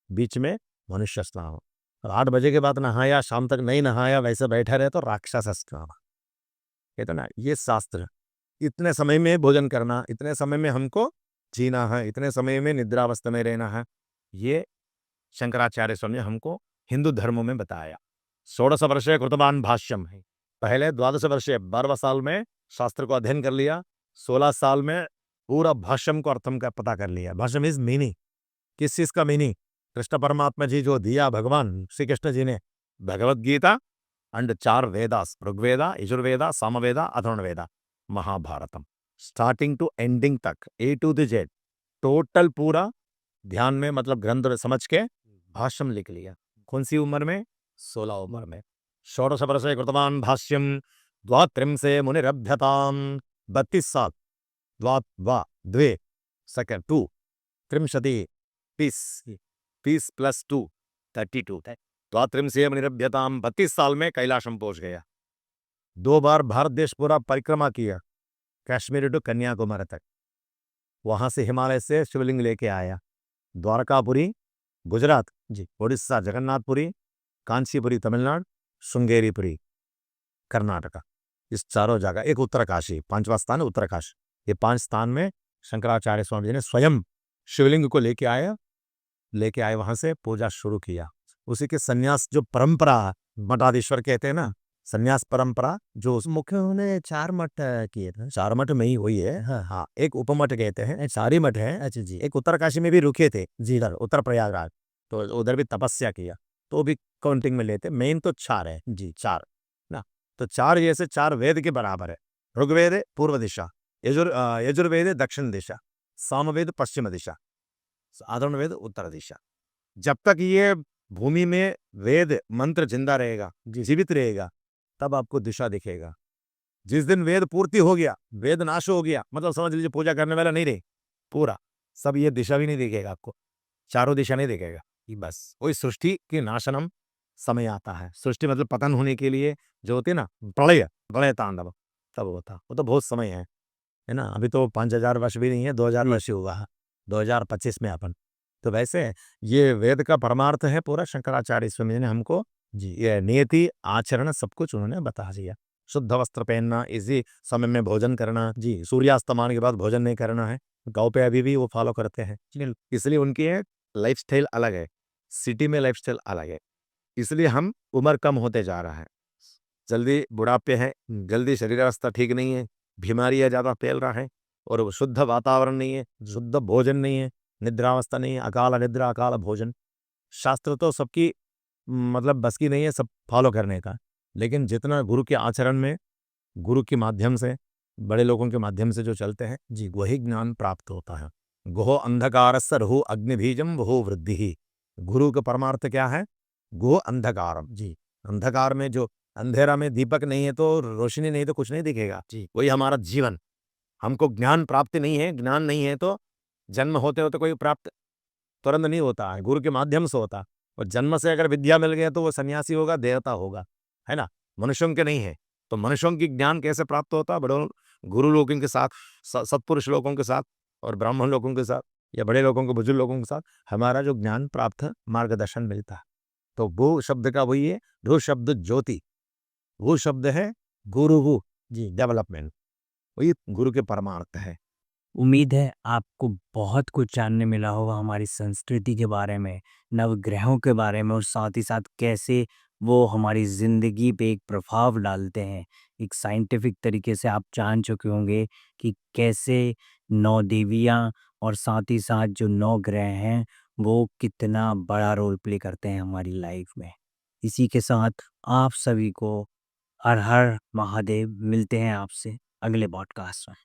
बीच में मनुष्य स्नान हो। 8 बजे के बाद नहाया, शाम तक नहीं नहाया, वैसे बैठा रहे तो राक्षस स्नान कहते ना। ये शास्त्र, इतने समय में भोजन करना, इतने समय में हमको जीना है, इतने समय में निद्रावस्था में रहना है, ये शंकराचार्य स्वामी ने हमको हिंदू धर्मों में बताया। 16 वर्षे कृतवान भाष्यम है, पहले 12 वर्षे 12वां साल में शास्त्र को अध्ययन कर लिया, 16 साल में पूरा भाष्यम को अर्थम का पता कर लिया। भाष्यम इज मीनिंग, किस चीज का मीनिंग? कृष्ण परमात्मा जी जो दिया भगवान श्री कृष्ण जी ने, Bhagavad Gita and 4 Vedas, Rigveda, Yajurveda, Samaveda, Atharvaveda, Mahabharatam, starting to ending तक A to Z टोटल पूरा ध्यान में, मतलब ग्रंथ समझ के भाष्यम लिख लिया। कौन सी उम्र में? 16 उम्र में। षोडश वर्षे कृतवान भाष्यम, द्वात्रिंशे मुनिरभ्यताम, 32 साल, द्वे सेकंड 2 त्रिंशति 30 प्लस 2 32, द्वात्रिंशे मुनिरभ्यताम, 32 साल में कैलाशम पहुंच गया। 2 बार भारत देश पूरा परिक्रमा किया, कश्मीर टू कन्याकुमारी तक। वहां से हिमालय से शिवलिंग लेके आया, द्वारकापुरी गुजरात जी, उड़ीसा जगन्नाथपुरी, कांचीपुरी तमिलनाडु, श्रृंगेरीपुरी कर्नाटका, इस चारों जगह, एक उत्तरकाशी, 5वां स्थान उत्तरकाशी, ये 5 स्थान में शंकराचार्य स्वामी जी ने स्वयं शिवलिंग को लेके आए, वहां से पूजा शुरू किया। उसी के सन्यास जो परंपरा मठाधीश्वर कहते हैं ना, सन्यास परंपरा जो मुख्य उन्होंने 4 मठ किए थे। 4 मठ में ही हुई है। हाँ। हाँ, एक उपमठ कहते हैं, 4 ही मठ है। अच्छा जी। एक उत्तरकाशी में भी रुके थे जी। इधर उत्तर प्रयागराज, तो उधर भी तपस्या किया, तो भी काउंटिंग में लेते। मेन तो 4 है जी, 4 ना। तो 4 जैसे 4 वेद के बराबर है। ऋग्वेद पूर्व दिशा, यजुर्वेद दक्षिण दिशा, सामवेद पश्चिम दिशा, अथर्ववेद उत्तर दिशा। जब तक ये भूमि में वेद मंत्र जिंदा रहेगा, जीवित रहेगा, तब आपको दिशा दिखेगा। जिस दिन वेद पूर्ति हो गया, वेद नाश हो गया, मतलब समझ लीजिए पूजा करने वाला नहीं रहे पूरा, सब ये दिशा भी नहीं दिखेगा आपको, चारों दिशा नहीं दिखेगा। ये बस वही सृष्टि के नाशनम समय आता है। सृष्टि मतलब पतन होने के लिए जो होती है ना, प्रलय प्रलय तांडव, तब होता। वो तो बहुत समय है ना? अभी तो 5000 वर्ष भी नहीं है, 2000 जी। वर्ष ही हुआ है, 2025 में अपन। तो वैसे ये वेद का परमार्थ है पूरा, शंकराचार्य स्वामी जी ने हमको जी ये नियति आचरण सब कुछ उन्होंने बता दिया। शुद्ध वस्त्र पहनना, इसी समय में भोजन करना, जी सूर्यास्तमान के बाद भोजन नहीं करना है। गाँव पे अभी भी वो फॉलो करते हैं, इसलिए उनकी एक लाइफस्टाइल अलग है, सिटी में लाइफस्टाइल अलग है। इसलिए हम उम्र कम होते जा रहा है, जल्दी बुढ़ापे हैं, जल्दी शरीर अवस्था ठीक नहीं है, बीमारियाँ ज़्यादा फैल रहा है, और वो शुद्ध वातावरण नहीं है, शुद्ध भोजन नहीं है, निद्रावस्था नहीं है, अकाल निद्रा, अकाल भोजन। शास्त्र तो सबकी मतलब बस की नहीं है सब फॉलो करने का, लेकिन जितना गुरु के आचरण में, गुरु के माध्यम से, बड़े लोगों के माध्यम से जो चलते हैं, जी वही ज्ञान प्राप्त होता है। गुहो अंधकारस्य रहो अग्निबीजम वहो वृद्धि। गुरु का परमार्थ क्या है? गुहो अंधकारम, जी अंधकार में जो अंधेरा में दीपक नहीं है तो रोशनी नहीं तो कुछ नहीं दिखेगा, जी वही हमारा जीवन। हमको ज्ञान प्राप्ति नहीं है, ज्ञान नहीं है तो जन्म होते होते कोई प्राप्त तुरंत नहीं होता है, गुरु के माध्यम से होता। और जन्म से अगर विद्या मिल गया तो वो सन्यासी होगा, देवता होगा, है ना? मनुष्यों के नहीं है। तो मनुष्यों की ज्ञान कैसे प्राप्त होता? बड़ों गुरु लोगों के साथ, सत्पुरुष लोगों के साथ और ब्राह्मण लोगों के साथ या बड़े लोगों को, बुजुर्ग लोगों के साथ हमारा जो ज्ञान प्राप्त है, मार्गदर्शन मिलता है। तो वो शब्द का वही है, रू शब्द ज्योति, वो शब्द है गुरु, जी डेवलपमेंट, वही गुरु के परमार्थ है। उम्मीद है आपको बहुत कुछ जानने मिला होगा हमारी संस्कृति के बारे में, नवग्रहों के बारे में और साथ ही साथ कैसे वो हमारी ज़िंदगी पे एक प्रभाव डालते हैं। एक साइंटिफिक तरीके से आप जान चुके होंगे कि कैसे 9 देवियाँ और साथ ही साथ जो 9 ग्रह हैं, वो कितना बड़ा रोल प्ले करते हैं हमारी लाइफ में। इसी के साथ आप सभी को हर हर महादेव, मिलते हैं आपसे अगले पॉडकास्ट में।